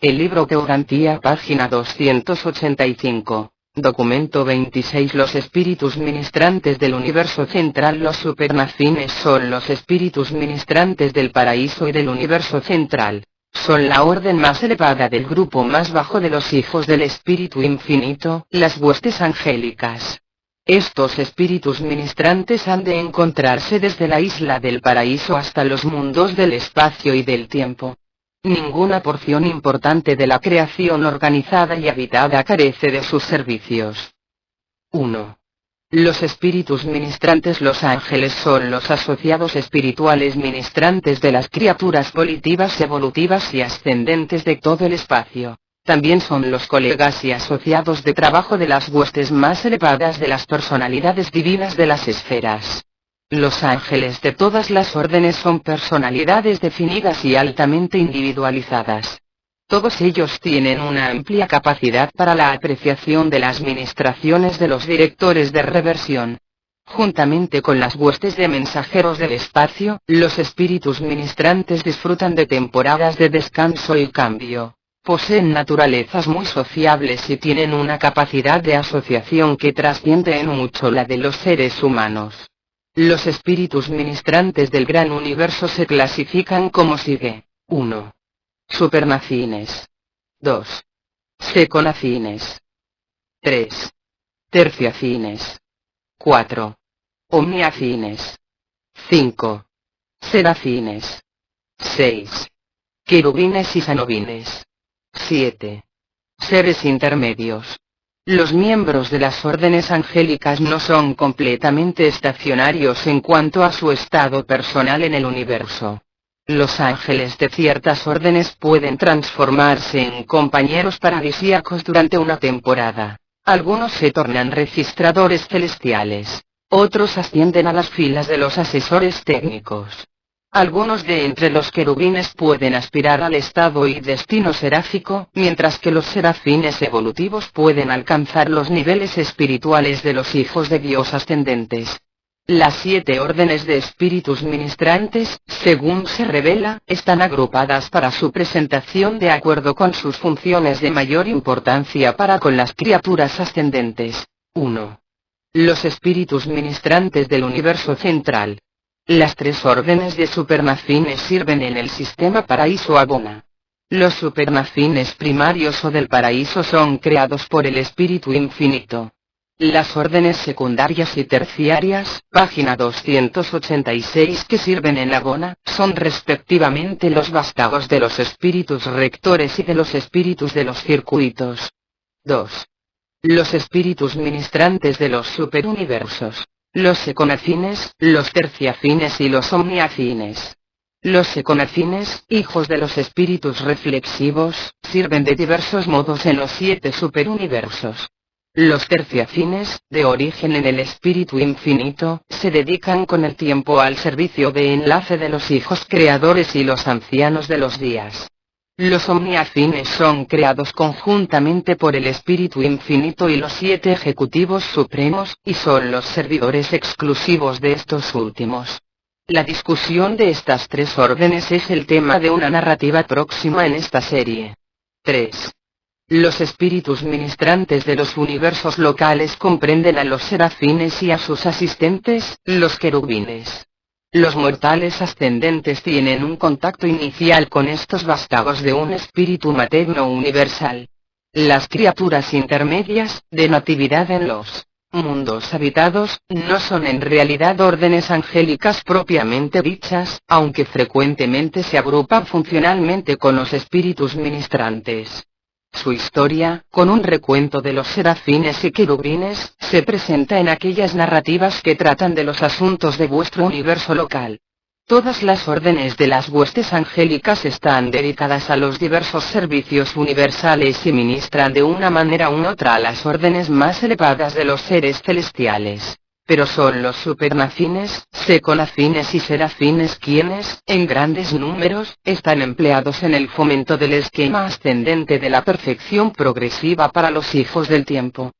El libro Teurantía, página 285. Documento 26. Los espíritus ministrantes del universo central. Los supernafines son los espíritus ministrantes del paraíso y del universo central. Son la orden más elevada del grupo más bajo de los hijos del espíritu infinito, las huestes angélicas. Estos espíritus ministrantes han de encontrarse desde la isla del paraíso hasta los mundos del espacio y del tiempo. Ninguna porción importante de la creación organizada y habitada carece de sus servicios. 1. Los espíritus ministrantes. Los ángeles son los asociados espirituales ministrantes de las criaturas volitivas, evolutivas y ascendentes de todo el espacio. También son los colegas y asociados de trabajo de las huestes más elevadas de las personalidades divinas de las esferas. Los ángeles de todas las órdenes son personalidades definidas y altamente individualizadas. Todos ellos tienen una amplia capacidad para la apreciación de las ministraciones de los directores de reversión. Juntamente con las huestes de mensajeros del espacio, los espíritus ministrantes disfrutan de temporadas de descanso y cambio. Poseen naturalezas muy sociables y tienen una capacidad de asociación que trasciende en mucho la de los seres humanos. Los espíritus ministrantes del gran universo se clasifican como sigue. 1. Supernafines. 2. Seconafines. 3. Terciafines. 4. Omniafines. 5. Serafines. 6. Querubines y sanobines. 7. Seres intermedios. Los miembros de las órdenes angélicas no son completamente estacionarios en cuanto a su estado personal en el universo. Los ángeles de ciertas órdenes pueden transformarse en compañeros paradisíacos durante una temporada. Algunos se tornan registradores celestiales. Otros ascienden a las filas de los asesores técnicos. Algunos de entre los querubines pueden aspirar al estado y destino seráfico, mientras que los serafines evolutivos pueden alcanzar los niveles espirituales de los hijos de Dios ascendentes. Las 7 órdenes de espíritus ministrantes, según se revela, están agrupadas para su presentación de acuerdo con sus funciones de mayor importancia para con las criaturas ascendentes. 1. Los espíritus ministrantes del universo central. Las 3 órdenes de supernafines sirven en el sistema paraíso-abona. Los supernafines primarios o del paraíso son creados por el espíritu infinito. Las órdenes secundarias y terciarias, página 286, que sirven en Abona, son respectivamente los vástagos de los espíritus rectores y de los espíritus de los circuitos. 2. Los espíritus ministrantes de los superuniversos. Los seconafines, los terciafines y los omniafines. Los seconafines, hijos de los espíritus reflexivos, sirven de diversos modos en los 7 superuniversos. Los terciafines, de origen en el espíritu infinito, se dedican con el tiempo al servicio de enlace de los hijos creadores y los ancianos de los días. Los omniafines son creados conjuntamente por el espíritu infinito y los 7 ejecutivos supremos, y son los servidores exclusivos de estos últimos. La discusión de estas 3 órdenes es el tema de una narrativa próxima en esta serie. 3. Los espíritus ministrantes de los universos locales comprenden a los serafines y a sus asistentes, los querubines. Los mortales ascendentes tienen un contacto inicial con estos vástagos de un espíritu materno universal. Las criaturas intermedias, de natividad en los mundos habitados, no son en realidad órdenes angélicas propiamente dichas, aunque frecuentemente se agrupan funcionalmente con los espíritus ministrantes. Su historia, con un recuento de los serafines y querubines, se presenta en aquellas narrativas que tratan de los asuntos de vuestro universo local. Todas las órdenes de las huestes angélicas están dedicadas a los diversos servicios universales y ministran de una manera u otra a las órdenes más elevadas de los seres celestiales. Pero son los supernafines, seconafines y serafines quienes, en grandes números, están empleados en el fomento del esquema ascendente de la perfección progresiva para los hijos del tiempo.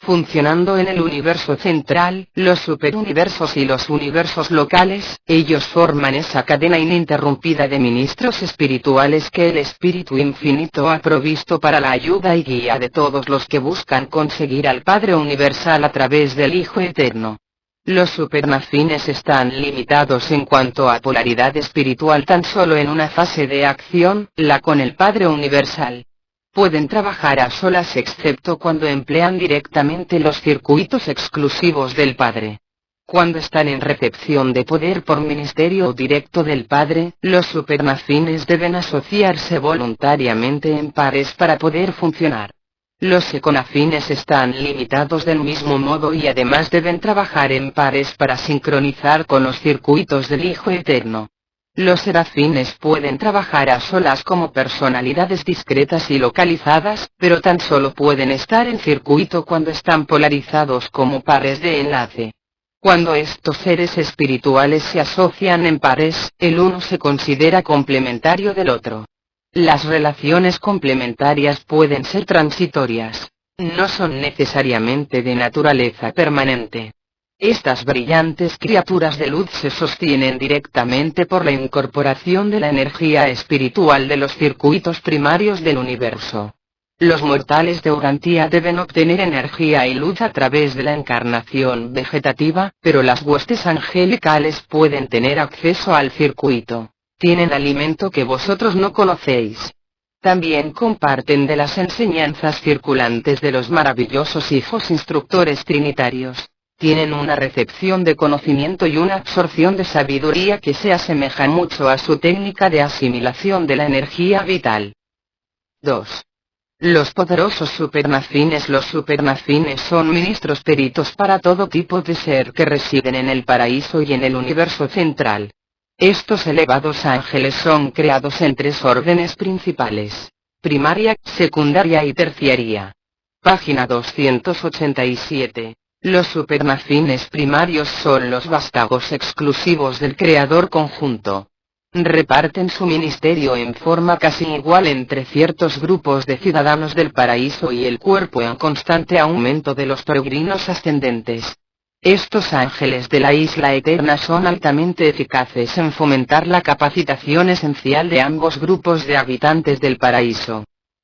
Funcionando en el universo central, los superuniversos y los universos locales, ellos forman esa cadena ininterrumpida de ministros espirituales que el Espíritu Infinito ha provisto para la ayuda y guía de todos los que buscan conseguir al Padre Universal a través del Hijo Eterno. Los supernafines están limitados en cuanto a polaridad espiritual tan solo en una fase de acción, la con el Padre Universal. Pueden trabajar a solas excepto cuando emplean directamente los circuitos exclusivos del Padre. Cuando están en recepción de poder por ministerio directo del Padre, los supernafines deben asociarse voluntariamente en pares para poder funcionar. Los econafines están limitados del mismo modo y además deben trabajar en pares para sincronizar con los circuitos del Hijo Eterno. Los serafines pueden trabajar a solas como personalidades discretas y localizadas, pero tan solo pueden estar en circuito cuando están polarizados como pares de enlace. Cuando estos seres espirituales se asocian en pares, el uno se considera complementario del otro. Las relaciones complementarias pueden ser transitorias. No son necesariamente de naturaleza permanente. Estas brillantes criaturas de luz se sostienen directamente por la incorporación de la energía espiritual de los circuitos primarios del universo. Los mortales de Urantia deben obtener energía y luz a través de la encarnación vegetativa, pero las huestes angelicales pueden tener acceso al circuito. Tienen alimento que vosotros no conocéis. También comparten de las enseñanzas circulantes de los maravillosos hijos instructores trinitarios. Tienen una recepción de conocimiento y una absorción de sabiduría que se asemeja mucho a su técnica de asimilación de la energía vital. 2. Los poderosos supernafines. Los supernafines son ministros peritos para todo tipo de ser que residen en el paraíso y en el universo central. Estos elevados ángeles son creados en tres órdenes principales: primaria, secundaria y terciaria. Página 287. Los supernafines primarios son los vástagos exclusivos del Creador conjunto. Reparten su ministerio en forma casi igual entre ciertos grupos de ciudadanos del paraíso y el cuerpo en constante aumento de los peregrinos ascendentes. Estos ángeles de la isla eterna son altamente eficaces en fomentar la capacitación esencial de ambos grupos de habitantes del paraíso.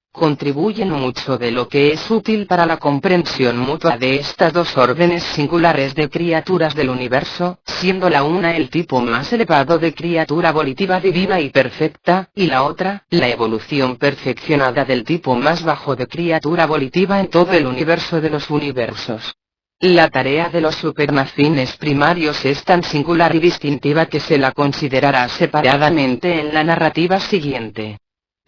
Contribuyen mucho de lo que es útil para la comprensión mutua de estas dos órdenes singulares de criaturas del universo, siendo la una el tipo más elevado de criatura volitiva divina y perfecta, y la otra, la evolución perfeccionada del tipo más bajo de criatura volitiva en todo el universo de los universos. La tarea de los supernafines primarios es tan singular y distintiva que se la considerará separadamente en la narrativa siguiente.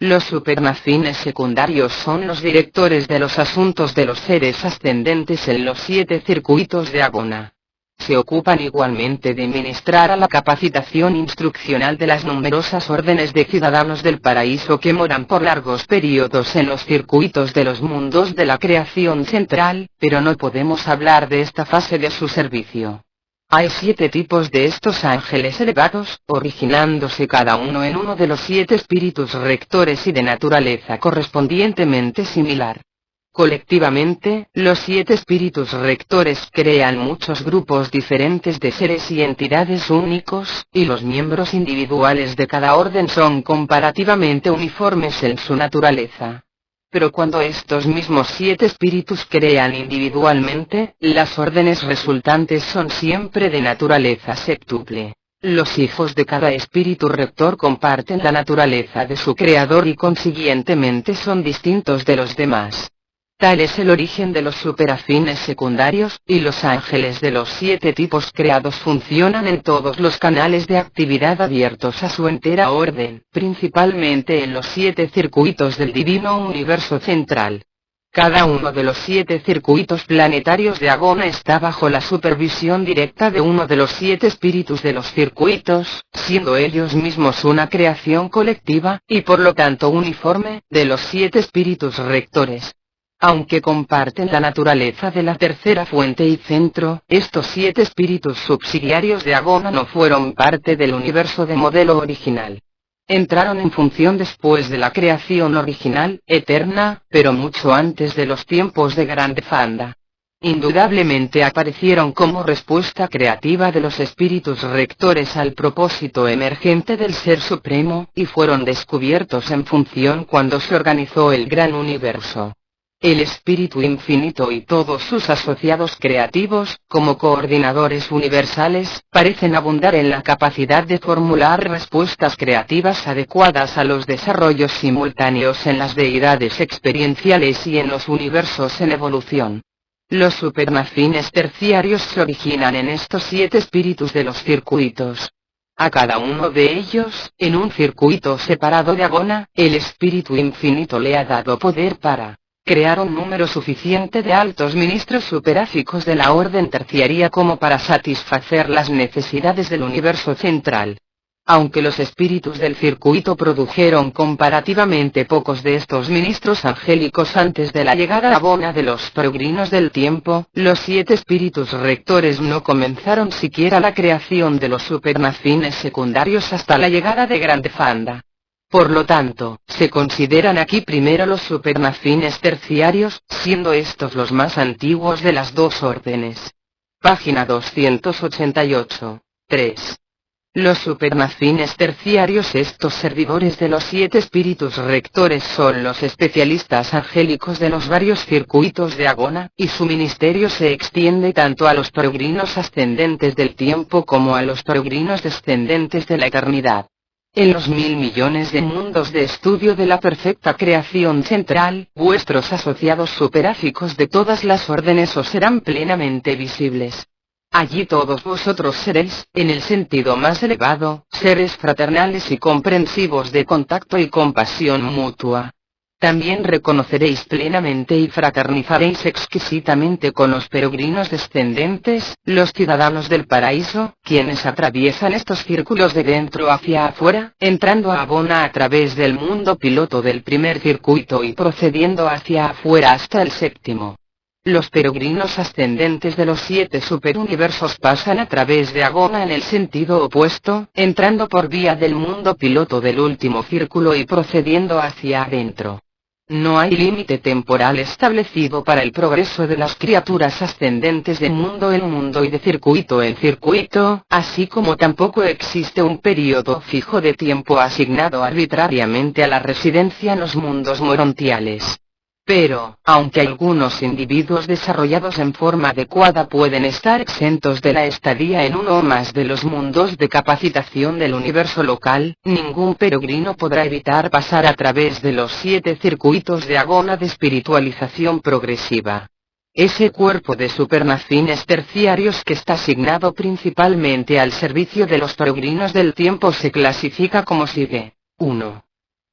Los supernafines secundarios son los directores de los asuntos de los seres ascendentes en los 7 circuitos de Agona. Se ocupan igualmente de ministrar a la capacitación instruccional de las numerosas órdenes de ciudadanos del paraíso que moran por largos periodos en los circuitos de los mundos de la creación central, pero no podemos hablar de esta fase de su servicio. Hay 7 tipos de estos ángeles elevados, originándose cada uno en uno de los 7 espíritus rectores y de naturaleza correspondientemente similar. Colectivamente, los 7 espíritus rectores crean muchos grupos diferentes de seres y entidades únicos, y los miembros individuales de cada orden son comparativamente uniformes en su naturaleza. Pero cuando estos mismos 7 espíritus crean individualmente, las órdenes resultantes son siempre de naturaleza septuple. Los hijos de cada espíritu rector comparten la naturaleza de su creador y consiguientemente son distintos de los demás. Tal es el origen de los superafines secundarios, y los ángeles de los 7 tipos creados funcionan en todos los canales de actividad abiertos a su entera orden, principalmente en los 7 circuitos del divino universo central. Cada uno de los 7 circuitos planetarios de Agona está bajo la supervisión directa de uno de los 7 espíritus de los circuitos, siendo ellos mismos una creación colectiva, y por lo tanto uniforme, de los 7 espíritus rectores. Aunque comparten la naturaleza de la tercera fuente y centro, estos 7 espíritus subsidiarios de Agona no fueron parte del universo de modelo original. Entraron en función después de la creación original, eterna, pero mucho antes de los tiempos de Grande Fanda. Indudablemente aparecieron como respuesta creativa de los espíritus rectores al propósito emergente del Ser Supremo, y fueron descubiertos en función cuando se organizó el gran universo. El Espíritu Infinito y todos sus asociados creativos, como coordinadores universales, parecen abundar en la capacidad de formular respuestas creativas adecuadas a los desarrollos simultáneos en las deidades experienciales y en los universos en evolución. Los supernafines terciarios se originan en estos 7 espíritus de los circuitos. A cada uno de ellos, en un circuito separado de Agona, el Espíritu Infinito le ha dado poder para crear un número suficiente de altos ministros superáficos de la orden terciaria como para satisfacer las necesidades del universo central. Aunque los espíritus del circuito produjeron comparativamente pocos de estos ministros angélicos antes de la llegada a Agona de los peregrinos del tiempo, los 7 espíritus rectores no comenzaron siquiera la creación de los supernafines secundarios hasta la llegada de Grandefanda. Por lo tanto, se consideran aquí primero los supernafines terciarios, siendo estos los más antiguos de las 2 órdenes. Página 288. 3. Los supernafines terciarios, estos servidores de los 7 espíritus rectores, son los especialistas angélicos de los varios circuitos de Agona, y su ministerio se extiende tanto a los peregrinos ascendentes del tiempo como a los peregrinos descendentes de la eternidad. En los 1000 millones de mundos de estudio de la perfecta creación central, vuestros asociados superáficos de todas las órdenes os serán plenamente visibles. Allí todos vosotros seréis, en el sentido más elevado, seres fraternales y comprensivos de contacto y compasión mutua. También reconoceréis plenamente y fraternizaréis exquisitamente con los peregrinos descendentes, los ciudadanos del paraíso, quienes atraviesan estos círculos de dentro hacia afuera, entrando a Agona a través del mundo piloto del primer circuito y procediendo hacia afuera hasta el 7º. Los peregrinos ascendentes de los 7 superuniversos pasan a través de Agona en el sentido opuesto, entrando por vía del mundo piloto del último círculo y procediendo hacia adentro. No hay límite temporal establecido para el progreso de las criaturas ascendentes de mundo en mundo y de circuito en circuito, así como tampoco existe un período fijo de tiempo asignado arbitrariamente a la residencia en los mundos morontiales. Pero, aunque algunos individuos desarrollados en forma adecuada pueden estar exentos de la estadía en uno o más de los mundos de capacitación del universo local, ningún peregrino podrá evitar pasar a través de los 7 circuitos de Agona de espiritualización progresiva. Ese cuerpo de supernafines terciarios que está asignado principalmente al servicio de los peregrinos del tiempo se clasifica como sigue. 1.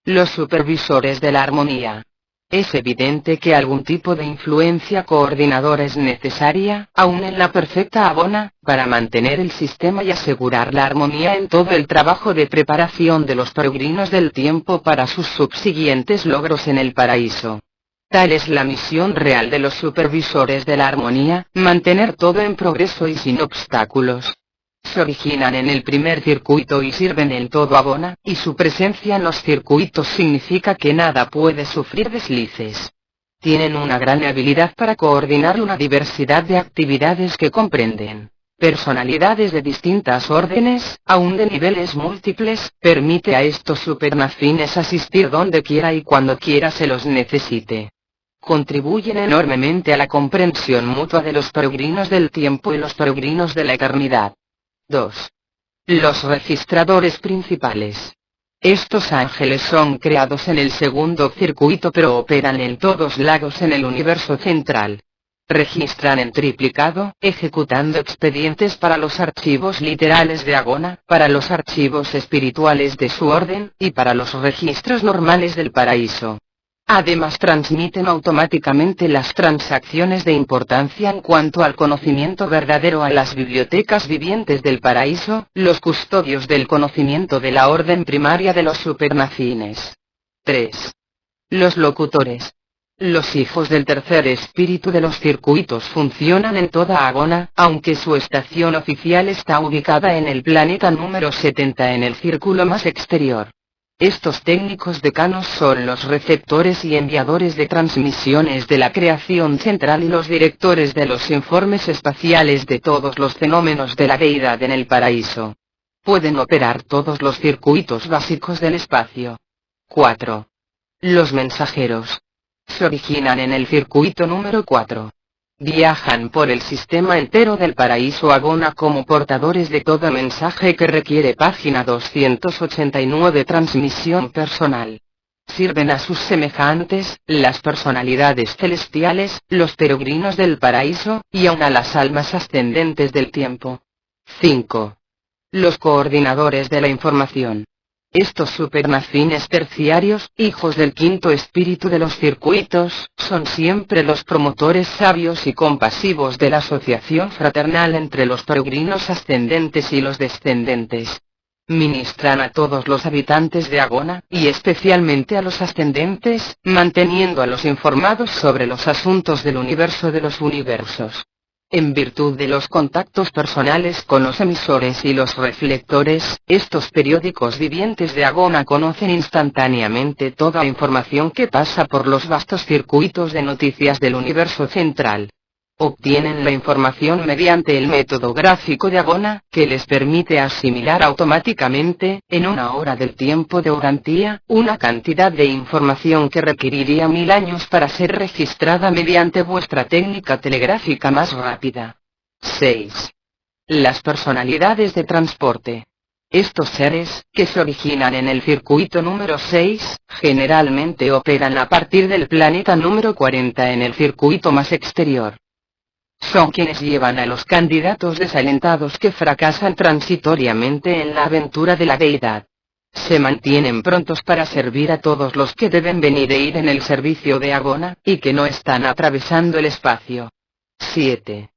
Los supervisores de la armonía. Es evidente que algún tipo de influencia coordinadora es necesaria, aun en la perfecta Agona, para mantener el sistema y asegurar la armonía en todo el trabajo de preparación de los peregrinos del tiempo para sus subsiguientes logros en el paraíso. Tal es la misión real de los supervisores de la armonía, mantener todo en progreso y sin obstáculos. Se originan en el primer circuito y sirven en todo Agona, y su presencia en los circuitos significa que nada puede sufrir deslices. Tienen una gran habilidad para coordinar una diversidad de actividades que comprenden personalidades de distintas órdenes, aun de niveles múltiples, permite a estos supernafines asistir donde quiera y cuando quiera se los necesite. Contribuyen enormemente a la comprensión mutua de los peregrinos del tiempo y los peregrinos de la eternidad. 2. Los registradores principales. Estos ángeles son creados en el segundo circuito pero operan en todos lados en el universo central. Registran en triplicado, ejecutando expedientes para los archivos literales de Agona, para los archivos espirituales de su orden, y para los registros normales del paraíso. Además transmiten automáticamente las transacciones de importancia en cuanto al conocimiento verdadero a las bibliotecas vivientes del paraíso, los custodios del conocimiento de la orden primaria de los supernafines. 3. Los locutores. Los hijos del tercer espíritu de los circuitos funcionan en toda Agona, aunque su estación oficial está ubicada en el planeta número 70 en el círculo más exterior. Estos técnicos decanos son los receptores y enviadores de transmisiones de la creación central y los directores de los informes espaciales de todos los fenómenos de la deidad en el paraíso. Pueden operar todos los circuitos básicos del espacio. 4. Los mensajeros. Se originan en el circuito número 4. Viajan por el sistema entero del paraíso Agona como portadores de todo mensaje que requiere. Página 289. Transmisión personal. Sirven a sus semejantes, las personalidades celestiales, los peregrinos del paraíso, y aun a las almas ascendentes del tiempo. 5. Los coordinadores de la información. Estos supernafines terciarios, hijos del quinto espíritu de los circuitos, son siempre los promotores sabios y compasivos de la asociación fraternal entre los peregrinos ascendentes y los descendentes. Ministran a todos los habitantes de Agona, y especialmente a los ascendentes, manteniendo a los informados sobre los asuntos del universo de los universos. En virtud de los contactos personales con los emisores y los reflectores, estos periódicos vivientes de Agona conocen instantáneamente toda información que pasa por los vastos circuitos de noticias del universo central. Obtienen la información mediante el método gráfico de Agona, que les permite asimilar automáticamente, en una hora del tiempo de Urantía, una cantidad de información que requeriría 1000 años para ser registrada mediante vuestra técnica telegráfica más rápida. 6. Las personalidades de transporte. Estos seres, que se originan en el circuito número 6, generalmente operan a partir del planeta número 40 en el circuito más exterior. Son quienes llevan a los candidatos desalentados que fracasan transitoriamente en la aventura de la deidad. Se mantienen prontos para servir a todos los que deben venir e ir en el servicio de Agona, y que no están atravesando el espacio. 7.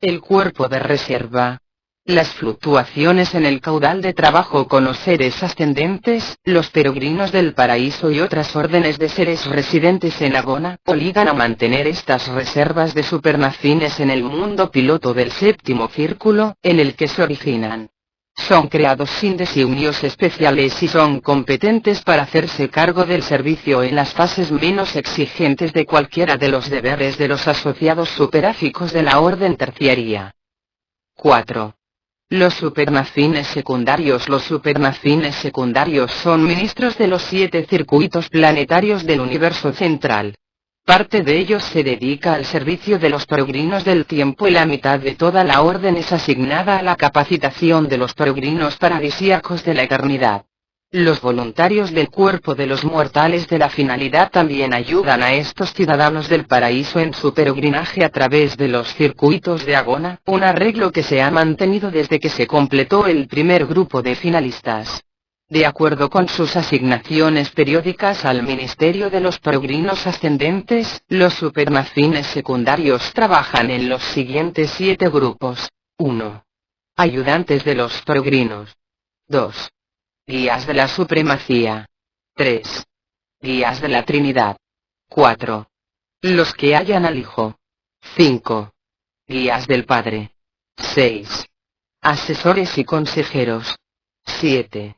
El cuerpo de reserva. Las fluctuaciones en el caudal de trabajo con los seres ascendentes, los peregrinos del paraíso y otras órdenes de seres residentes en Agona, obligan a mantener estas reservas de supernafines en el mundo piloto del séptimo círculo, en el que se originan. Son creados sin designios especiales y son competentes para hacerse cargo del servicio en las fases menos exigentes de cualquiera de los deberes de los asociados superáficos de la orden terciaria. 4. Los supernafines secundarios. Los supernafines secundarios son ministros de los 7 circuitos planetarios del universo central. Parte de ellos se dedica al servicio de los peregrinos del tiempo y la mitad de toda la orden es asignada a la capacitación de los peregrinos paradisíacos de la eternidad. Los voluntarios del cuerpo de los mortales de la finalidad también ayudan a estos ciudadanos del paraíso en su peregrinaje a través de los circuitos de Agona, un arreglo que se ha mantenido desde que se completó el primer grupo de finalistas. De acuerdo con sus asignaciones periódicas al Ministerio de los Peregrinos Ascendentes, los supernafines secundarios trabajan en los siguientes 7 grupos. 1. Ayudantes de los peregrinos. 2. Guías de la supremacía. 3. Guías de la Trinidad. 4. Los que hallan al Hijo. 5. Guías del Padre. 6. Asesores y consejeros. 7.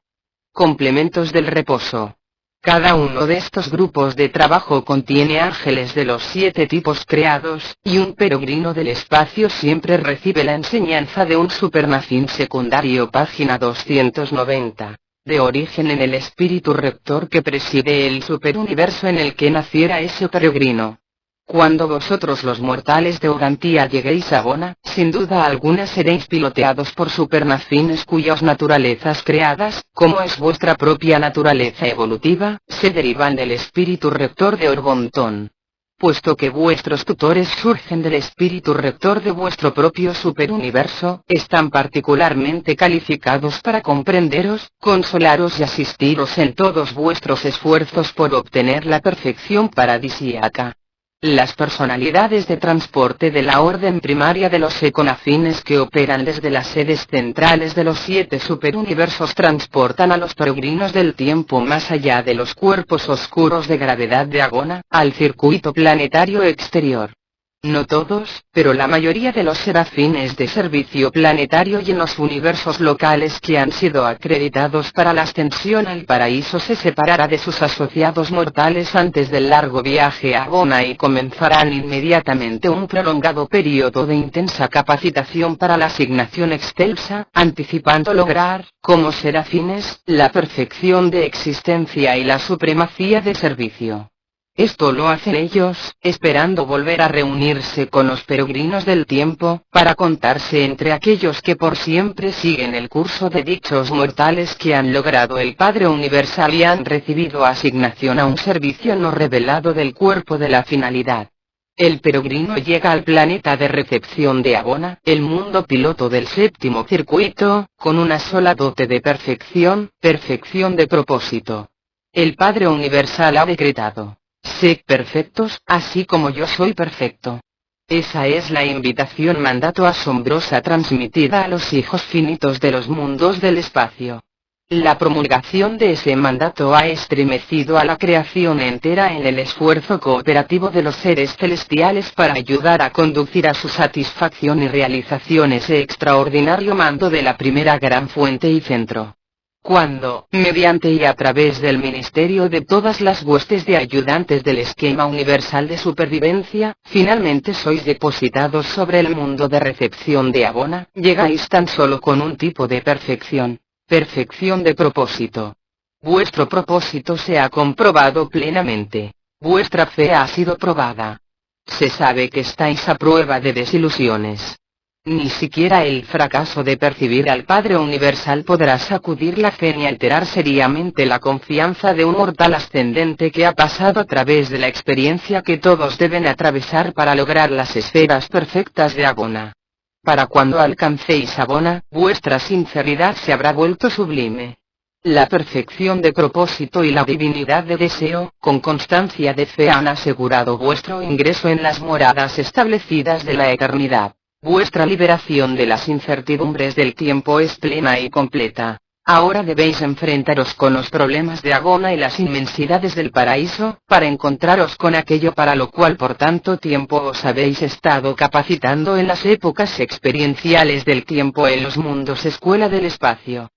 Complementos del reposo. Cada uno de estos grupos de trabajo contiene ángeles de los 7 tipos creados, y un peregrino del espacio siempre recibe la enseñanza de un supernafín secundario. Página 290. De origen en el espíritu rector que preside el superuniverso en el que naciera ese peregrino. Cuando vosotros los mortales de Urantía lleguéis a Agona, sin duda alguna seréis piloteados por supernafines cuyas naturalezas creadas, como es vuestra propia naturaleza evolutiva, se derivan del espíritu rector de Orgontón. Puesto que vuestros tutores surgen del espíritu rector de vuestro propio superuniverso, están particularmente calificados para comprenderos, consolaros y asistiros en todos vuestros esfuerzos por obtener la perfección paradisíaca. Las personalidades de transporte de la orden primaria de los econafines que operan desde las sedes centrales de los 7 superuniversos transportan a los peregrinos del tiempo más allá de los cuerpos oscuros de gravedad de Agona, al circuito planetario exterior. No todos, pero la mayoría de los serafines de servicio planetario y en los universos locales que han sido acreditados para la ascensión al paraíso se separará de sus asociados mortales antes del largo viaje a Agona y comenzarán inmediatamente un prolongado periodo de intensa capacitación para la asignación excelsa, anticipando lograr, como serafines, la perfección de existencia y la supremacía de servicio. Esto lo hacen ellos, esperando volver a reunirse con los peregrinos del tiempo, para contarse entre aquellos que por siempre siguen el curso de dichos mortales que han logrado el Padre Universal y han recibido asignación a un servicio no revelado del cuerpo de la finalidad. El peregrino llega al planeta de recepción de Agona, el mundo piloto del séptimo circuito, con una sola dote de perfección, perfección de propósito. El Padre Universal ha decretado: sed perfectos, así como yo soy perfecto. Esa es la invitación mandato asombrosa transmitida a los hijos finitos de los mundos del espacio. La promulgación de ese mandato ha estremecido a la creación entera en el esfuerzo cooperativo de los seres celestiales para ayudar a conducir a su satisfacción y realización ese extraordinario mando de la primera gran fuente y centro. Cuando, mediante y a través del ministerio de todas las huestes de ayudantes del esquema universal de supervivencia, finalmente sois depositados sobre el mundo de recepción de Agona, llegáis tan solo con un tipo de perfección, perfección de propósito. Vuestro propósito se ha comprobado plenamente. Vuestra fe ha sido probada. Se sabe que estáis a prueba de desilusiones. Ni siquiera el fracaso de percibir al Padre Universal podrá sacudir la fe ni alterar seriamente la confianza de un mortal ascendente que ha pasado a través de la experiencia que todos deben atravesar para lograr las esferas perfectas de Agona. Para cuando alcancéis Agona, vuestra sinceridad se habrá vuelto sublime. La perfección de propósito y la divinidad de deseo, con constancia de fe han asegurado vuestro ingreso en las moradas establecidas de la eternidad. Vuestra liberación de las incertidumbres del tiempo es plena y completa. Ahora debéis enfrentaros con los problemas de Agona y las inmensidades del paraíso, para encontraros con aquello para lo cual por tanto tiempo os habéis estado capacitando en las épocas experienciales del tiempo en los mundos escuela del espacio.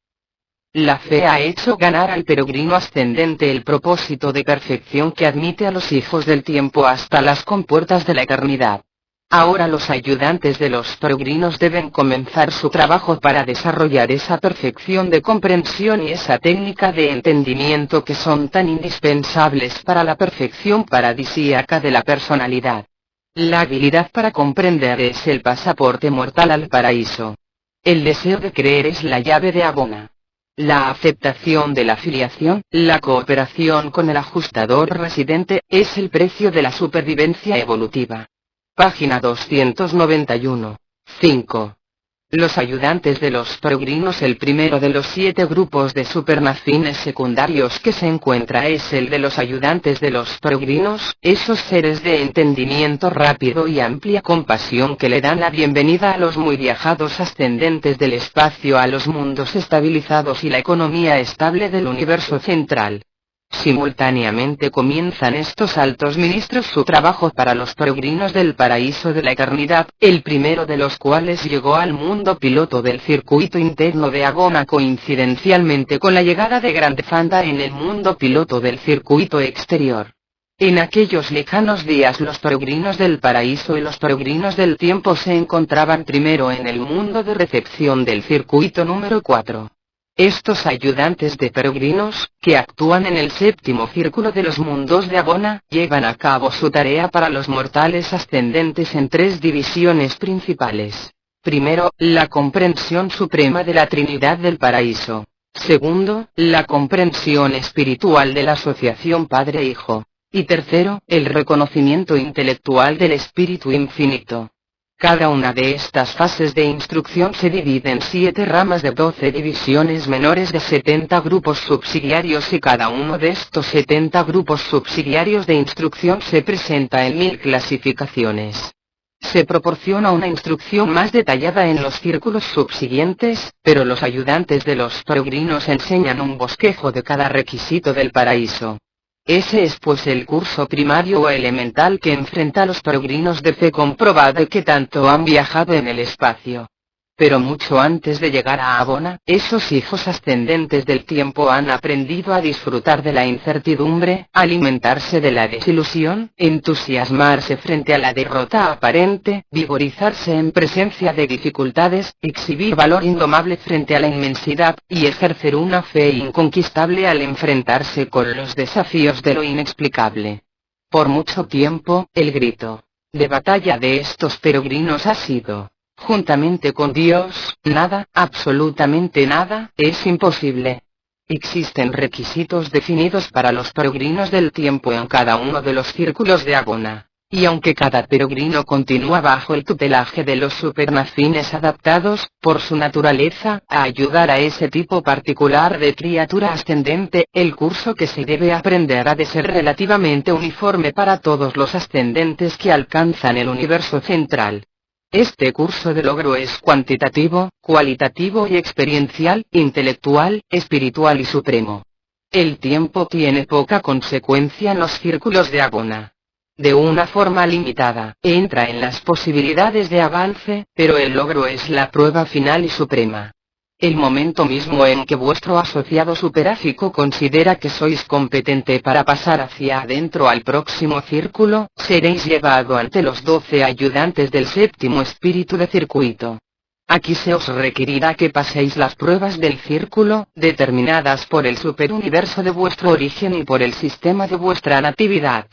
La fe ha hecho ganar al peregrino ascendente el propósito de perfección que admite a los hijos del tiempo hasta las compuertas de la eternidad. Ahora los ayudantes de los peregrinos deben comenzar su trabajo para desarrollar esa perfección de comprensión y esa técnica de entendimiento que son tan indispensables para la perfección paradisíaca de la personalidad. La habilidad para comprender es el pasaporte mortal al paraíso. El deseo de creer es la llave de Agona. La aceptación de la filiación, la cooperación con el ajustador residente, es el precio de la supervivencia evolutiva. Página 291. 5. Los ayudantes de los peregrinos. El primero de los 7 grupos de supernacines secundarios que se encuentra es el de los ayudantes de los peregrinos, esos seres de entendimiento rápido y amplia compasión que le dan la bienvenida a los muy viajados ascendentes del espacio a los mundos estabilizados y la economía estable del universo central. Simultáneamente comienzan estos altos ministros su trabajo para los peregrinos del paraíso de la eternidad, el primero de los cuales llegó al mundo piloto del circuito interno de Agona coincidencialmente con la llegada de Grandfanda en el mundo piloto del circuito exterior. En aquellos lejanos días los peregrinos del paraíso y los peregrinos del tiempo se encontraban primero en el mundo de recepción del circuito número 4. Estos ayudantes de peregrinos, que actúan en el séptimo círculo de los mundos de Agona, llevan a cabo su tarea para los mortales ascendentes en 3 divisiones principales. Primero, la comprensión suprema de la Trinidad del paraíso. Segundo, la comprensión espiritual de la asociación Padre-Hijo. Y tercero, el reconocimiento intelectual del Espíritu Infinito. Cada una de estas fases de instrucción se divide en 7 ramas de 12 divisiones menores de 70 grupos subsidiarios y cada uno de estos 70 grupos subsidiarios de instrucción se presenta en 1000 clasificaciones. Se proporciona una instrucción más detallada en los círculos subsiguientes, pero los ayudantes de los peregrinos enseñan un bosquejo de cada requisito del paraíso. Ese es pues el curso primario o elemental que enfrenta a los peregrinos de fe comprobada que tanto han viajado en el espacio. Pero mucho antes de llegar a Abona, esos hijos ascendentes del tiempo han aprendido a disfrutar de la incertidumbre, alimentarse de la desilusión, entusiasmarse frente a la derrota aparente, vigorizarse en presencia de dificultades, exhibir valor indomable frente a la inmensidad, y ejercer una fe inconquistable al enfrentarse con los desafíos de lo inexplicable. Por mucho tiempo, el grito de batalla de estos peregrinos ha sido: juntamente con Dios, nada, absolutamente nada, es imposible. Existen requisitos definidos para los peregrinos del tiempo en cada uno de los círculos de Abona, y aunque cada peregrino continúa bajo el tutelaje de los supernafines adaptados, por su naturaleza, a ayudar a ese tipo particular de criatura ascendente, el curso que se debe aprender ha de ser relativamente uniforme para todos los ascendentes que alcanzan el universo central. Este curso de logro es cuantitativo, cualitativo y experiencial, intelectual, espiritual y supremo. El tiempo tiene poca consecuencia en los círculos de Abona. De una forma limitada, entra en las posibilidades de avance, pero el logro es la prueba final y suprema. El momento mismo en que vuestro asociado superáfico considera que sois competente para pasar hacia adentro al próximo círculo, seréis llevado ante los 12 ayudantes del séptimo espíritu de circuito. Aquí se os requerirá que paséis las pruebas del círculo, determinadas por el superuniverso de vuestro origen y por el sistema de vuestra natividad.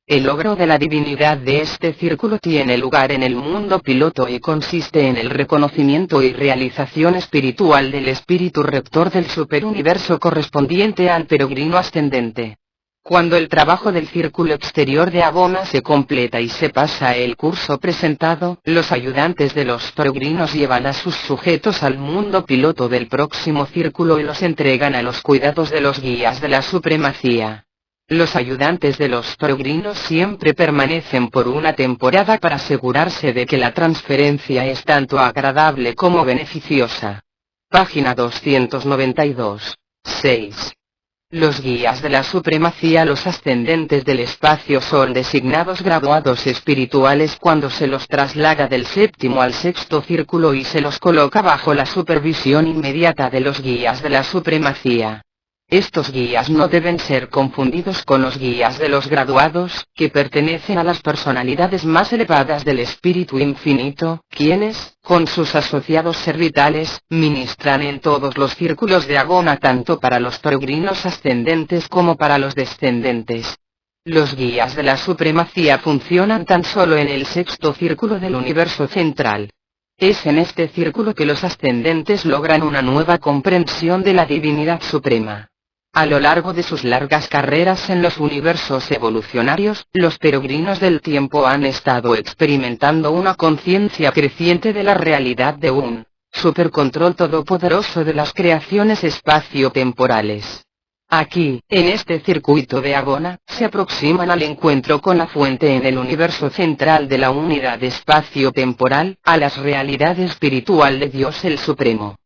El logro de la divinidad de este círculo tiene lugar en el mundo piloto y consiste en el reconocimiento y realización espiritual del espíritu rector del superuniverso correspondiente al peregrino ascendente. Cuando el trabajo del círculo exterior de Abona se completa y se pasa el curso presentado, los ayudantes de los peregrinos llevan a sus sujetos al mundo piloto del próximo círculo y los entregan a los cuidados de los guías de la supremacía. Los ayudantes de los peregrinos siempre permanecen por una temporada para asegurarse de que la transferencia es tanto agradable como beneficiosa. Página 292. 6. Los guías de la supremacía, los ascendentes del espacio, son designados graduados espirituales cuando se los traslada del séptimo al sexto círculo y se los coloca bajo la supervisión inmediata de los guías de la supremacía. Estos guías no deben ser confundidos con los guías de los graduados, que pertenecen a las personalidades más elevadas del Espíritu Infinito, quienes, con sus asociados servitales, ministran en todos los círculos de Abona tanto para los peregrinos ascendentes como para los descendentes. Los guías de la supremacía funcionan tan solo en el sexto círculo del universo central. Es en este círculo que los ascendentes logran una nueva comprensión de la divinidad suprema. A lo largo de sus largas carreras en los universos evolucionarios, los peregrinos del tiempo han estado experimentando una conciencia creciente de la realidad de un supercontrol todopoderoso de las creaciones espacio-temporales. Aquí, en este circuito de Abona, se aproximan al encuentro con la fuente en el universo central de la unidad espacio-temporal, a la realidad espiritual de Dios el Supremo.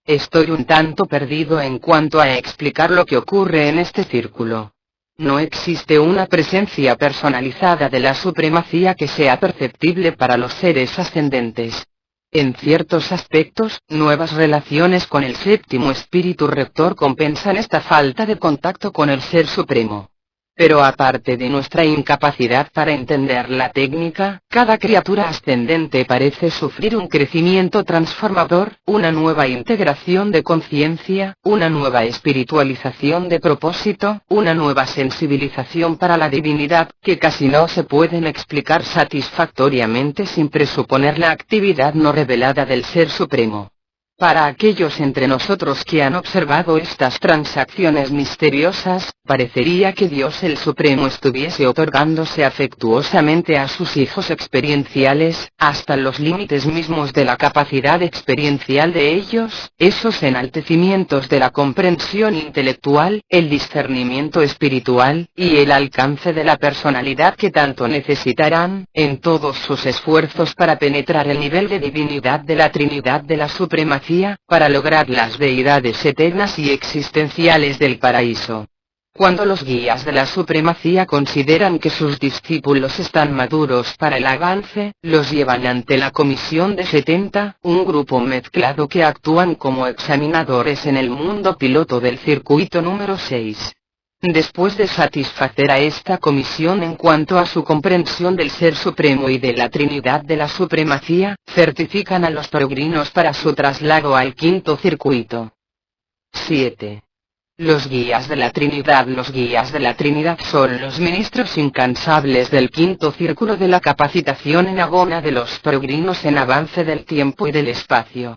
Estoy un tanto perdido en cuanto a explicar lo que ocurre en este círculo. No existe una presencia personalizada de la supremacía que sea perceptible para los seres ascendentes. En ciertos aspectos, nuevas relaciones con el séptimo espíritu rector compensan esta falta de contacto con el Ser Supremo. Pero aparte de nuestra incapacidad para entender la técnica, cada criatura ascendente parece sufrir un crecimiento transformador, una nueva integración de conciencia, una nueva espiritualización de propósito, una nueva sensibilización para la divinidad, que casi no se pueden explicar satisfactoriamente sin presuponer la actividad no revelada del Ser Supremo. Para aquellos entre nosotros que han observado estas transacciones misteriosas, parecería que Dios el Supremo estuviese otorgándose afectuosamente a sus hijos experienciales, hasta los límites mismos de la capacidad experiencial de ellos, esos enaltecimientos de la comprensión intelectual, el discernimiento espiritual, y el alcance de la personalidad que tanto necesitarán, en todos sus esfuerzos para penetrar el nivel de divinidad de la Trinidad de la Supremacía, para lograr las deidades eternas y existenciales del paraíso. Cuando los guías de la supremacía consideran que sus discípulos están maduros para el avance, los llevan ante la Comisión de 70, un grupo mezclado que actúan como examinadores en el mundo piloto del circuito número 6. Después de satisfacer a esta comisión en cuanto a su comprensión del Ser Supremo y de la Trinidad de la Supremacía, certifican a los peregrinos para su traslado al quinto circuito. 7. Los guías de la Trinidad. Los guías de la Trinidad son los ministros incansables del quinto círculo de la capacitación en agona de los peregrinos en avance del tiempo y del espacio.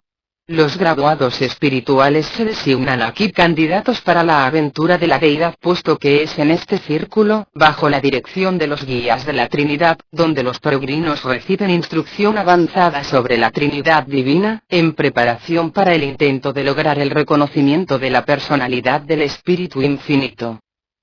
Los graduados espirituales se designan aquí candidatos para la aventura de la deidad, puesto que es en este círculo, bajo la dirección de los guías de la Trinidad, donde los peregrinos reciben instrucción avanzada sobre la Trinidad divina, en preparación para el intento de lograr el reconocimiento de la personalidad del Espíritu Infinito.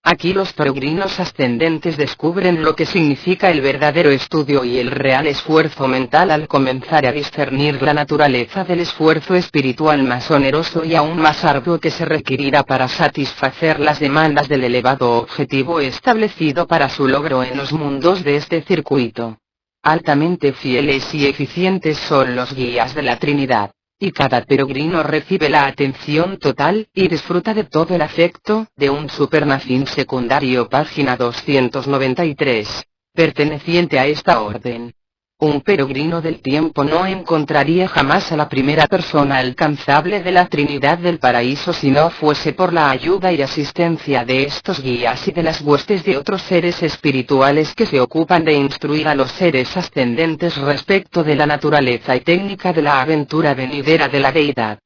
Aquí los peregrinos ascendentes descubren lo que significa el verdadero estudio y el real esfuerzo mental al comenzar a discernir la naturaleza del esfuerzo espiritual más oneroso y aún más arduo que se requerirá para satisfacer las demandas del elevado objetivo establecido para su logro en los mundos de este circuito. Altamente fieles y eficientes son los guías de la Trinidad. Y cada peregrino recibe la atención total, y disfruta de todo el afecto, de un supernafín secundario. Página 293. Perteneciente a esta orden. Un peregrino del tiempo no encontraría jamás a la primera persona alcanzable de la Trinidad del Paraíso si no fuese por la ayuda y asistencia de estos guías y de las huestes de otros seres espirituales que se ocupan de instruir a los seres ascendentes respecto de la naturaleza y técnica de la aventura venidera de la deidad.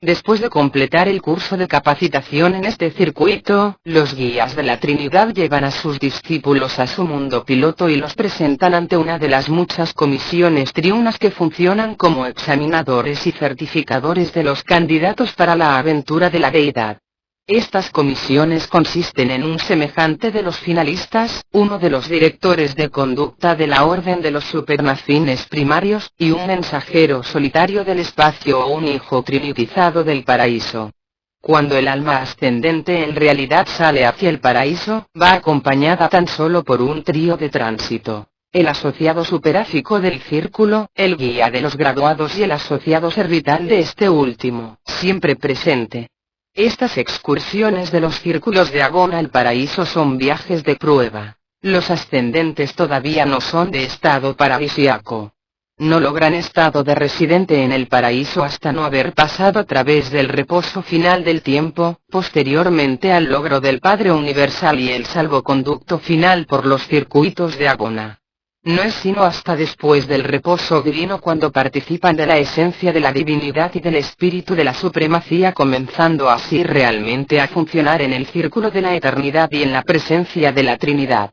Después de completar el curso de capacitación en este circuito, los guías de la Trinidad llevan a sus discípulos a su mundo piloto y los presentan ante una de las muchas comisiones triunas que funcionan como examinadores y certificadores de los candidatos para la aventura de la deidad. Estas comisiones consisten en un semejante de los finalistas, uno de los directores de conducta de la orden de los supernafines primarios, y un mensajero solitario del espacio o un hijo trinitizado del paraíso. Cuando el alma ascendente en realidad sale hacia el paraíso, va acompañada tan solo por un trío de tránsito: el asociado superáfico del círculo, el guía de los graduados y el asociado servital de este último, siempre presente. Estas excursiones de los círculos de agona al paraíso son viajes de prueba. Los ascendentes todavía no son de estado paradisíaco. No logran estado de residente en el paraíso hasta no haber pasado a través del reposo final del tiempo, posteriormente al logro del Padre Universal y el salvoconducto final por los circuitos de agona. No es sino hasta después del reposo divino cuando participan de la esencia de la divinidad y del espíritu de la supremacía, comenzando así realmente a funcionar en el círculo de la eternidad y en la presencia de la Trinidad.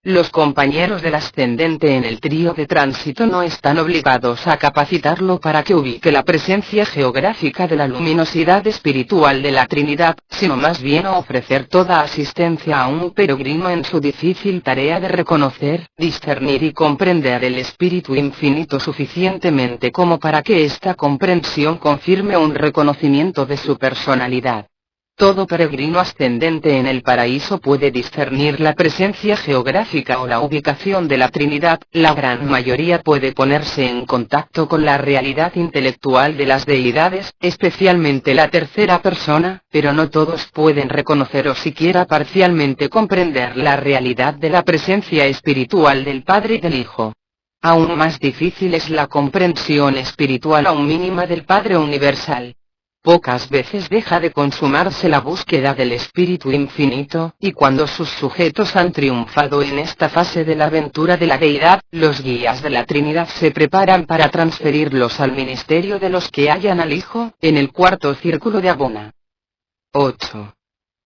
Los compañeros del ascendente en el trío de tránsito no están obligados a capacitarlo para que ubique la presencia geográfica de la luminosidad espiritual de la Trinidad, sino más bien a ofrecer toda asistencia a un peregrino en su difícil tarea de reconocer, discernir y comprender el Espíritu Infinito suficientemente como para que esta comprensión confirme un reconocimiento de su personalidad. Todo peregrino ascendente en el paraíso puede discernir la presencia geográfica o la ubicación de la Trinidad. La gran mayoría puede ponerse en contacto con la realidad intelectual de las deidades, especialmente la tercera persona, pero no todos pueden reconocer o siquiera parcialmente comprender la realidad de la presencia espiritual del Padre y del Hijo. Aún más difícil es la comprensión espiritual aún mínima del Padre Universal. Pocas veces deja de consumarse la búsqueda del Espíritu Infinito, y cuando sus sujetos han triunfado en esta fase de la aventura de la deidad, los guías de la Trinidad se preparan para transferirlos al ministerio de los que hallan al Hijo, en el cuarto círculo de agona. 8.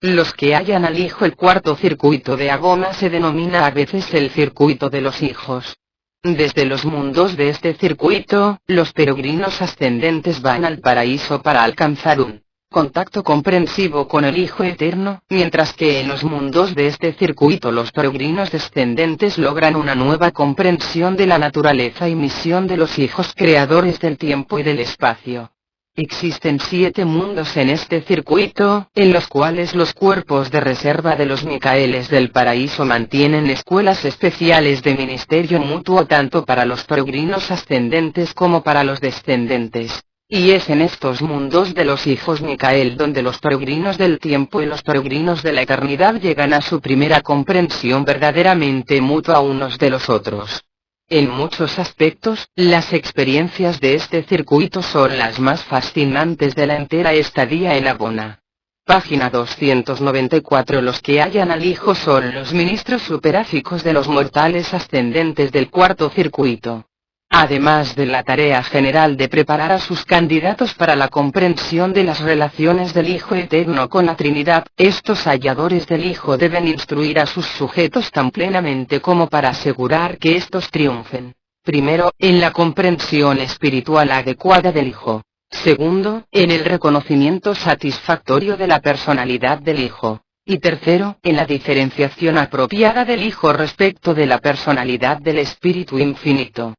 Los que hallan al Hijo. El cuarto circuito de agona se denomina a veces el circuito de los hijos. Desde los mundos de este circuito, los peregrinos ascendentes van al paraíso para alcanzar un contacto comprensivo con el Hijo Eterno, mientras que en los mundos de este circuito los peregrinos descendentes logran una nueva comprensión de la naturaleza y misión de los hijos creadores del tiempo y del espacio. Existen 7 mundos en este circuito, en los cuales los cuerpos de reserva de los Micaeles del paraíso mantienen escuelas especiales de ministerio mutuo tanto para los peregrinos ascendentes como para los descendentes. Y es en estos mundos de los hijos Micael donde los peregrinos del tiempo y los peregrinos de la eternidad llegan a su primera comprensión verdaderamente mutua unos de los otros. En muchos aspectos, las experiencias de este circuito son las más fascinantes de la entera estadía en Abona. Página 294. Los que hallan al Hijo son los ministros superáficos de los mortales ascendentes del cuarto circuito. Además de la tarea general de preparar a sus candidatos para la comprensión de las relaciones del Hijo Eterno con la Trinidad, estos halladores del Hijo deben instruir a sus sujetos tan plenamente como para asegurar que estos triunfen. Primero, en la comprensión espiritual adecuada del Hijo. Segundo, en el reconocimiento satisfactorio de la personalidad del Hijo. Y tercero, en la diferenciación apropiada del Hijo respecto de la personalidad del Espíritu Infinito.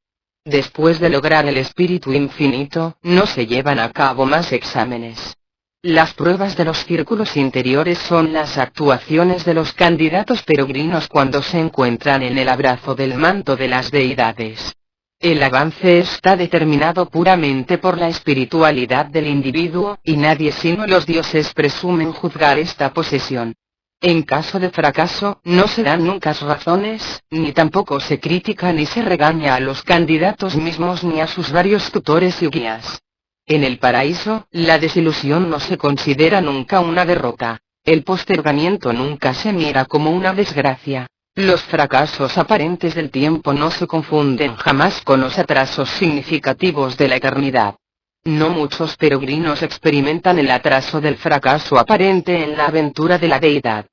Después de lograr el Espíritu Infinito, no se llevan a cabo más exámenes. Las pruebas de los círculos interiores son las actuaciones de los candidatos peregrinos cuando se encuentran en el abrazo del manto de las deidades. El avance está determinado puramente por la espiritualidad del individuo, y nadie sino los dioses presumen juzgar esta posesión. En caso de fracaso, no se dan nunca razones, ni tampoco se critica ni se regaña a los candidatos mismos ni a sus varios tutores y guías. En el paraíso, la desilusión no se considera nunca una derrota. El postergamiento nunca se mira como una desgracia. Los fracasos aparentes del tiempo no se confunden jamás con los atrasos significativos de la eternidad. No muchos peregrinos experimentan el atraso del fracaso aparente en la aventura de la deidad.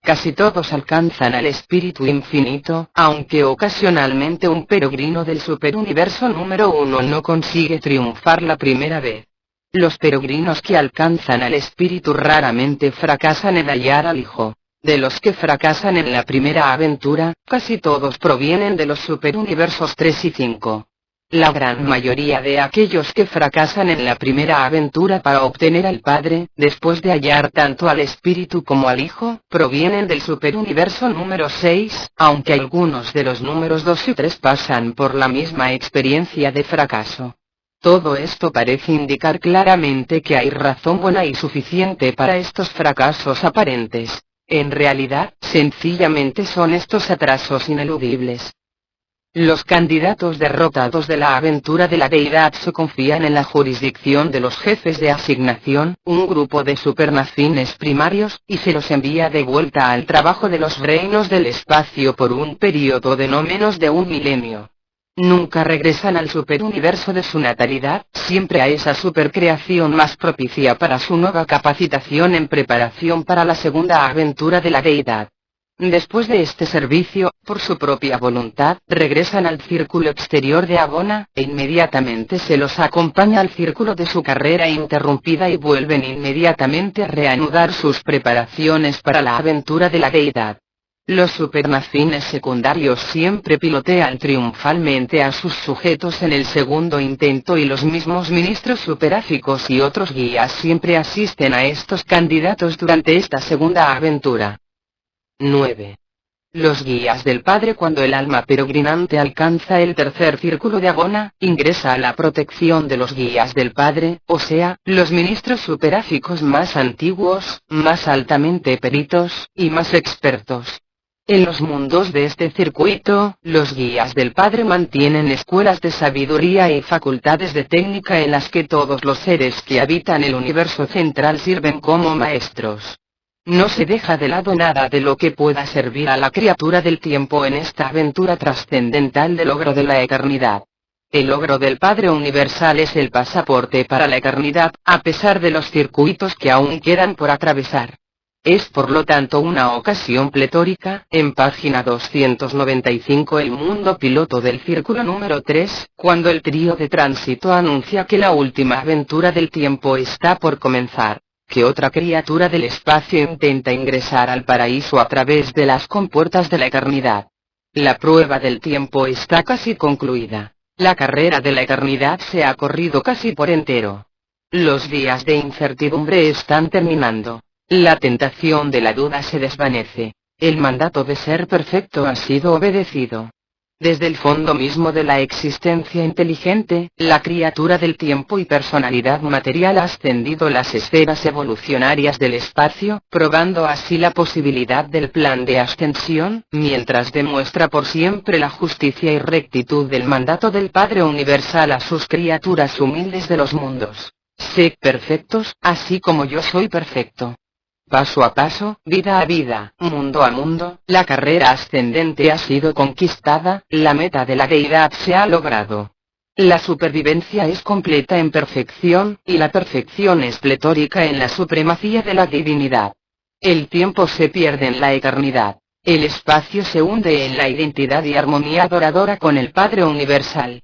Casi todos alcanzan al Espíritu Infinito, aunque ocasionalmente un peregrino del superuniverso número 1 no consigue triunfar la primera vez. Los peregrinos que alcanzan al Espíritu raramente fracasan en hallar al Hijo. De los que fracasan en la primera aventura, casi todos provienen de los superuniversos 3 y 5. La gran mayoría de aquellos que fracasan en la primera aventura para obtener al Padre, después de hallar tanto al Espíritu como al Hijo, provienen del superuniverso número 6, aunque algunos de los números 2 y 3 pasan por la misma experiencia de fracaso. Todo esto parece indicar claramente que hay razón buena y suficiente para estos fracasos aparentes. En realidad, sencillamente son estos atrasos ineludibles. Los candidatos derrotados de la aventura de la deidad se confían en la jurisdicción de los jefes de asignación, un grupo de supernafines primarios, y se los envía de vuelta al trabajo de los reinos del espacio por un periodo de no menos de 1 milenio. Nunca regresan al superuniverso de su natalidad, siempre a esa supercreación más propicia para su nueva capacitación en preparación para la segunda aventura de la deidad. Después de este servicio, por su propia voluntad, regresan al círculo exterior de Abona, e inmediatamente se los acompaña al círculo de su carrera interrumpida y vuelven inmediatamente a reanudar sus preparaciones para la aventura de la deidad. Los supernafines secundarios siempre pilotean triunfalmente a sus sujetos en el segundo intento y los mismos ministros superáficos y otros guías siempre asisten a estos candidatos durante esta segunda aventura. 9. Los guías del Padre. Cuando el alma peregrinante alcanza el tercer círculo de Abona, ingresa a la protección de los guías del Padre, o sea, los ministros superáficos más antiguos, más altamente peritos, y más expertos. En los mundos de este circuito, los guías del Padre mantienen escuelas de sabiduría y facultades de técnica en las que todos los seres que habitan el universo central sirven como maestros. No se deja de lado nada de lo que pueda servir a la criatura del tiempo en esta aventura trascendental del logro de la eternidad. El logro del Padre Universal es el pasaporte para la eternidad, a pesar de los circuitos que aún quedan por atravesar. Es por lo tanto una ocasión pletórica. En página 295 el mundo piloto del círculo número 3, cuando el trío de tránsito anuncia que la última aventura del tiempo está por comenzar. Que otra criatura del espacio intenta ingresar al paraíso a través de las compuertas de la eternidad. La prueba del tiempo está casi concluida. La carrera de la eternidad se ha corrido casi por entero. Los días de incertidumbre están terminando. La tentación de la duda se desvanece. El mandato de ser perfecto ha sido obedecido. Desde el fondo mismo de la existencia inteligente, la criatura del tiempo y personalidad material ha ascendido las esferas evolucionarias del espacio, probando así la posibilidad del plan de ascensión, mientras demuestra por siempre la justicia y rectitud del mandato del Padre Universal a sus criaturas humildes de los mundos. Sed perfectos, así como yo soy perfecto. Paso a paso, vida a vida, mundo a mundo, la carrera ascendente ha sido conquistada, la meta de la deidad se ha logrado. La supervivencia es completa en perfección, y la perfección es pletórica en la supremacía de la divinidad. El tiempo se pierde en la eternidad. El espacio se hunde en la identidad y armonía adoradora con el Padre Universal.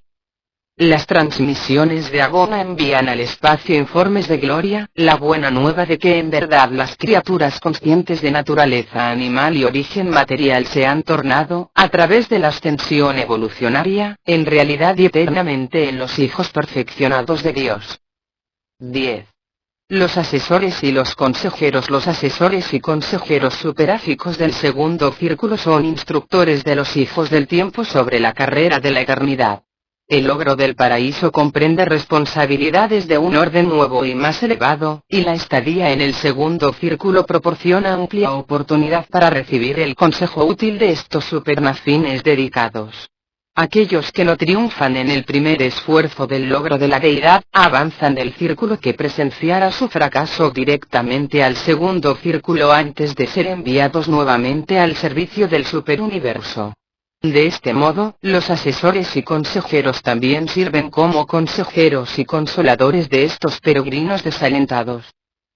Las transmisiones de Agona envían al espacio informes de gloria, la buena nueva de que en verdad las criaturas conscientes de naturaleza animal y origen material se han tornado, a través de la ascensión evolucionaria, en realidad y eternamente en los hijos perfeccionados de Dios. 10. Los asesores y los consejeros. Los asesores y consejeros superáficos del segundo círculo son instructores de los hijos del tiempo sobre la carrera de la eternidad. El logro del paraíso comprende responsabilidades de un orden nuevo y más elevado, y la estadía en el segundo círculo proporciona amplia oportunidad para recibir el consejo útil de estos supernafines dedicados. Aquellos que no triunfan en el primer esfuerzo del logro de la deidad, avanzan del círculo que presenciara su fracaso directamente al segundo círculo antes de ser enviados nuevamente al servicio del superuniverso. De este modo, los asesores y consejeros también sirven como consejeros y consoladores de estos peregrinos desalentados.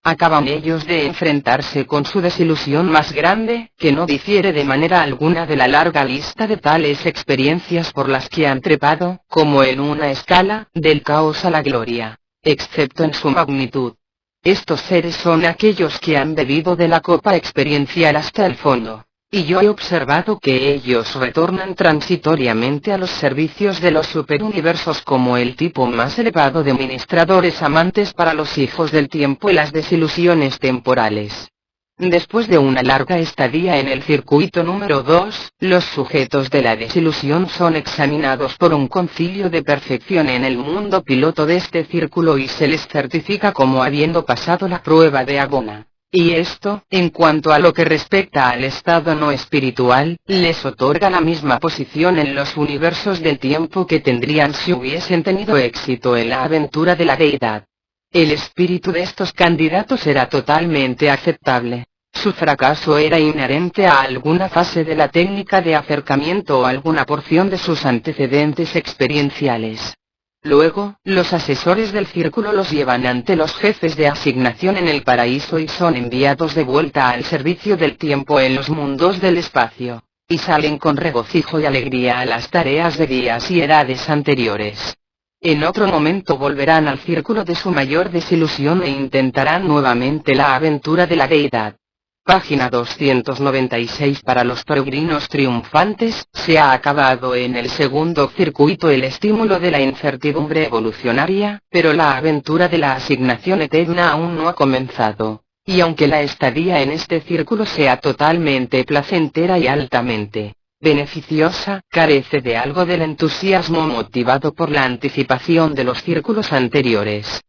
Acaban ellos de enfrentarse con su desilusión más grande, que no difiere de manera alguna de la larga lista de tales experiencias por las que han trepado, como en una escala, del caos a la gloria, excepto en su magnitud. Estos seres son aquellos que han bebido de la copa experiencial hasta el fondo. Y yo he observado que ellos retornan transitoriamente a los servicios de los superuniversos como el tipo más elevado de ministradores amantes para los hijos del tiempo y las desilusiones temporales. Después de una larga estadía en el circuito número 2, los sujetos de la desilusión son examinados por un concilio de perfección en el mundo piloto de este círculo y se les certifica como habiendo pasado la prueba de Agona. Y esto, en cuanto a lo que respecta al estado no espiritual, les otorga la misma posición en los universos del tiempo que tendrían si hubiesen tenido éxito en la aventura de la deidad. El espíritu de estos candidatos era totalmente aceptable. Su fracaso era inherente a alguna fase de la técnica de acercamiento o alguna porción de sus antecedentes experienciales. Luego, los asesores del círculo los llevan ante los jefes de asignación en el paraíso y son enviados de vuelta al servicio del tiempo en los mundos del espacio, y salen con regocijo y alegría a las tareas de días y edades anteriores. En otro momento volverán al círculo de su mayor desilusión e intentarán nuevamente la aventura de la deidad. Página 296. Para los peregrinos triunfantes, se ha acabado en el segundo circuito el estímulo de la incertidumbre evolucionaria, pero la aventura de la asignación eterna aún no ha comenzado. Y aunque la estadía en este círculo sea totalmente placentera y altamente beneficiosa, carece de algo del entusiasmo motivado por la anticipación de los círculos anteriores.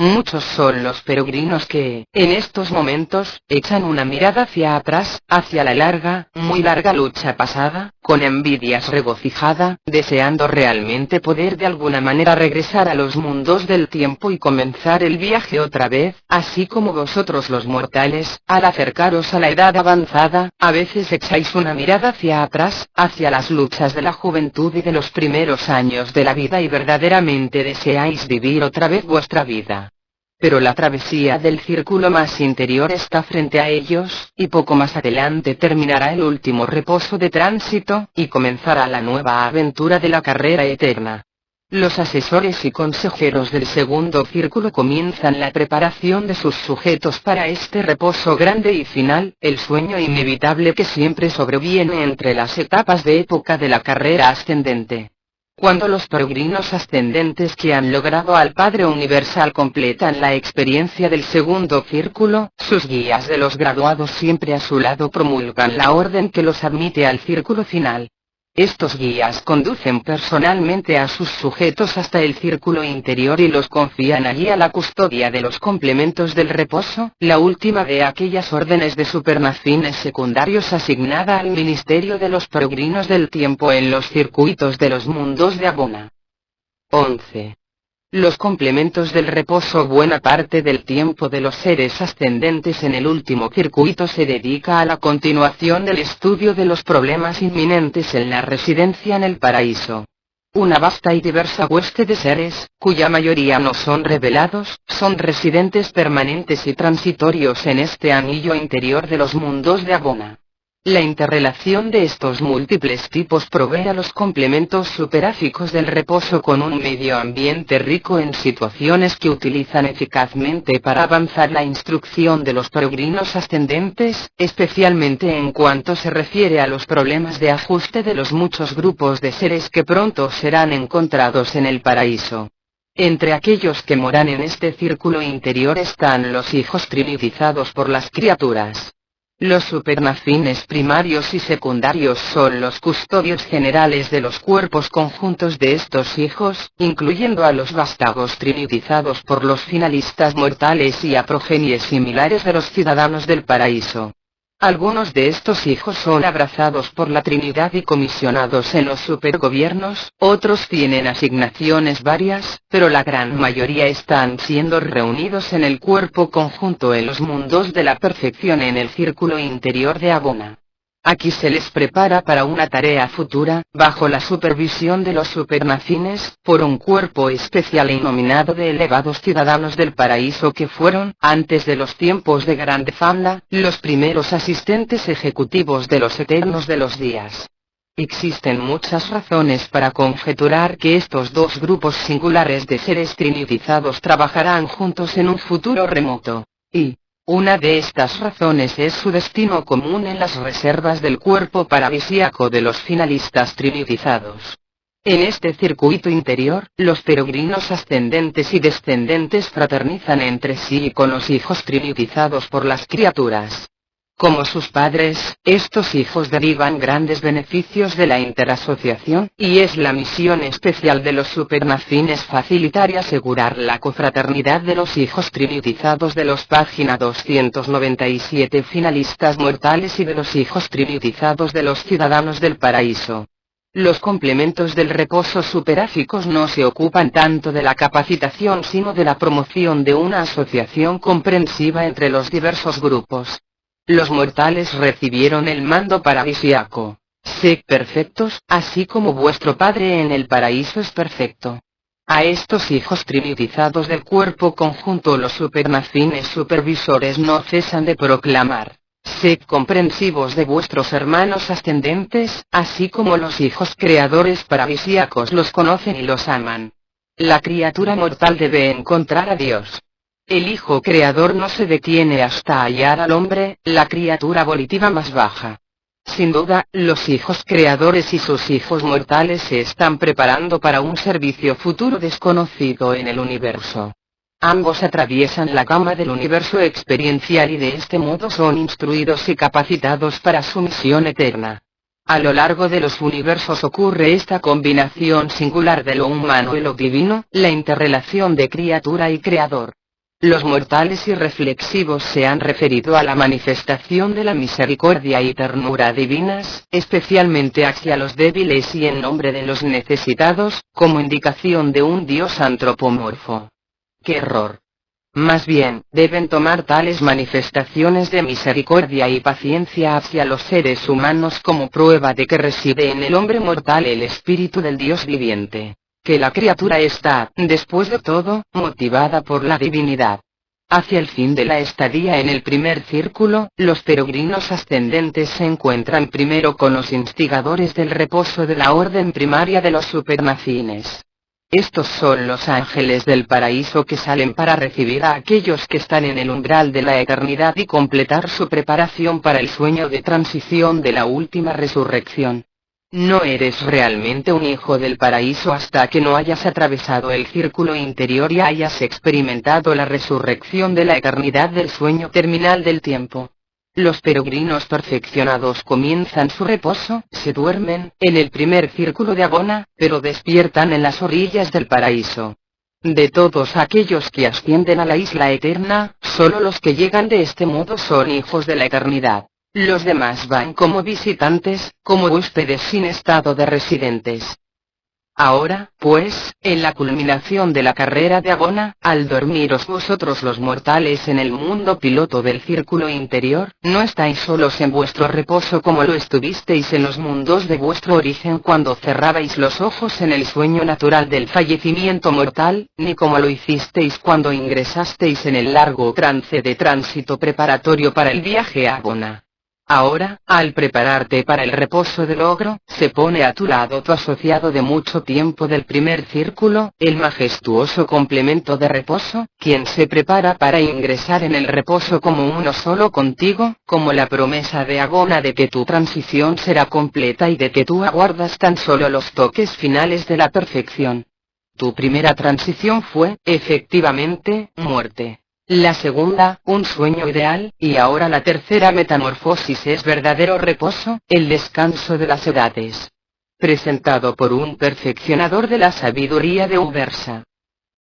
Muchos son los peregrinos que, en estos momentos, echan una mirada hacia atrás, hacia la larga, muy larga lucha pasada, con envidia regocijada, deseando realmente poder de alguna manera regresar a los mundos del tiempo y comenzar el viaje otra vez, así como vosotros los mortales, al acercaros a la edad avanzada, a veces echáis una mirada hacia atrás, hacia las luchas de la juventud y de los primeros años de la vida y verdaderamente deseáis vivir otra vez vuestra vida. Pero la travesía del círculo más interior está frente a ellos, y poco más adelante terminará el último reposo de tránsito, y comenzará la nueva aventura de la carrera eterna. Los asesores y consejeros del segundo círculo comienzan la preparación de sus sujetos para este reposo grande y final, el sueño inevitable que siempre sobreviene entre las etapas de época de la carrera ascendente. Cuando los peregrinos ascendentes que han logrado al Padre Universal completan la experiencia del segundo círculo, sus guías de los graduados siempre a su lado promulgan la orden que los admite al círculo final. Estos guías conducen personalmente a sus sujetos hasta el círculo interior y los confían allí a la custodia de los complementos del reposo, la última de aquellas órdenes de supernafines secundarios asignada al ministerio de los peregrinos del tiempo en los circuitos de los mundos de Abona. 11. Los complementos del reposo. Buena parte del tiempo de los seres ascendentes en el último circuito se dedica a la continuación del estudio de los problemas inminentes en la residencia en el paraíso. Una vasta y diversa hueste de seres, cuya mayoría no son revelados, son residentes permanentes y transitorios en este anillo interior de los mundos de Abona. La interrelación de estos múltiples tipos provee a los complementos superáficos del reposo con un medio ambiente rico en situaciones que utilizan eficazmente para avanzar la instrucción de los peregrinos ascendentes, especialmente en cuanto se refiere a los problemas de ajuste de los muchos grupos de seres que pronto serán encontrados en el paraíso. Entre aquellos que moran en este círculo interior están los hijos trinitizados por las criaturas. Los supernafines primarios y secundarios son los custodios generales de los cuerpos conjuntos de estos hijos, incluyendo a los vástagos trinitizados por los finalistas mortales y a progenies similares de los ciudadanos del paraíso. Algunos de estos hijos son abrazados por la Trinidad y comisionados en los supergobiernos, otros tienen asignaciones varias, pero la gran mayoría están siendo reunidos en el cuerpo conjunto en los mundos de la perfección en el círculo interior de Abona. Aquí se les prepara para una tarea futura, bajo la supervisión de los supernafines, por un cuerpo especial nominado de elevados ciudadanos del paraíso que fueron, antes de los tiempos de Grande Fanda, los primeros asistentes ejecutivos de los eternos de los días. Existen muchas razones para conjeturar que estos dos grupos singulares de seres trinitizados trabajarán juntos en un futuro remoto. Y una de estas razones es su destino común en las reservas del cuerpo paradisíaco de los finalistas trinitizados. En este circuito interior, los peregrinos ascendentes y descendentes fraternizan entre sí y con los hijos trinitizados por las criaturas. Como sus padres, estos hijos derivan grandes beneficios de la interasociación, y es la misión especial de los supernafines facilitar y asegurar la cofraternidad de los hijos trinitizados de los página 297 finalistas mortales y de los hijos trinitizados de los ciudadanos del paraíso. Los complementos del reposo superáficos no se ocupan tanto de la capacitación sino de la promoción de una asociación comprensiva entre los diversos grupos. Los mortales recibieron el mando paradisíaco. Sed perfectos, así como vuestro Padre en el paraíso es perfecto. A estos hijos trinitizados del cuerpo conjunto los supernafines supervisores no cesan de proclamar: sed comprensivos de vuestros hermanos ascendentes, así como los hijos creadores paradisíacos los conocen y los aman. La criatura mortal debe encontrar a Dios. El Hijo Creador no se detiene hasta hallar al hombre, la criatura volitiva más baja. Sin duda, los hijos creadores y sus hijos mortales se están preparando para un servicio futuro desconocido en el universo. Ambos atraviesan la gama del universo experiencial y de este modo son instruidos y capacitados para su misión eterna. A lo largo de los universos ocurre esta combinación singular de lo humano y lo divino, la interrelación de criatura y creador. Los mortales irreflexivos se han referido a la manifestación de la misericordia y ternura divinas, especialmente hacia los débiles y en nombre de los necesitados, como indicación de un Dios antropomorfo. ¡Qué error! Más bien, deben tomar tales manifestaciones de misericordia y paciencia hacia los seres humanos como prueba de que reside en el hombre mortal el espíritu del Dios viviente. Que la criatura está, después de todo, motivada por la divinidad. Hacia el fin de la estadía en el primer círculo, los peregrinos ascendentes se encuentran primero con los instigadores del reposo de la orden primaria de los supernafines. Estos son los ángeles del paraíso que salen para recibir a aquellos que están en el umbral de la eternidad y completar su preparación para el sueño de transición de la última resurrección. No eres realmente un hijo del paraíso hasta que no hayas atravesado el círculo interior y hayas experimentado la resurrección de la eternidad del sueño terminal del tiempo. Los peregrinos perfeccionados comienzan su reposo, se duermen, en el primer círculo de Agona, pero despiertan en las orillas del paraíso. De todos aquellos que ascienden a la isla eterna, solo los que llegan de este modo son hijos de la eternidad. Los demás van como visitantes, como huéspedes sin estado de residentes. Ahora, pues, en la culminación de la carrera de Agona, al dormiros vosotros los mortales en el mundo piloto del círculo interior, no estáis solos en vuestro reposo como lo estuvisteis en los mundos de vuestro origen cuando cerrabais los ojos en el sueño natural del fallecimiento mortal, ni como lo hicisteis cuando ingresasteis en el largo trance de tránsito preparatorio para el viaje a Agona. Ahora, al prepararte para el reposo del ogro, se pone a tu lado tu asociado de mucho tiempo del primer círculo, el majestuoso complemento de reposo, quien se prepara para ingresar en el reposo como uno solo contigo, como la promesa de Agona de que tu transición será completa y de que tú aguardas tan solo los toques finales de la perfección. Tu primera transición fue, efectivamente, muerte. La segunda, un sueño ideal, y ahora la tercera metamorfosis es verdadero reposo, el descanso de las edades. Presentado por un perfeccionador de la sabiduría de Ubersa.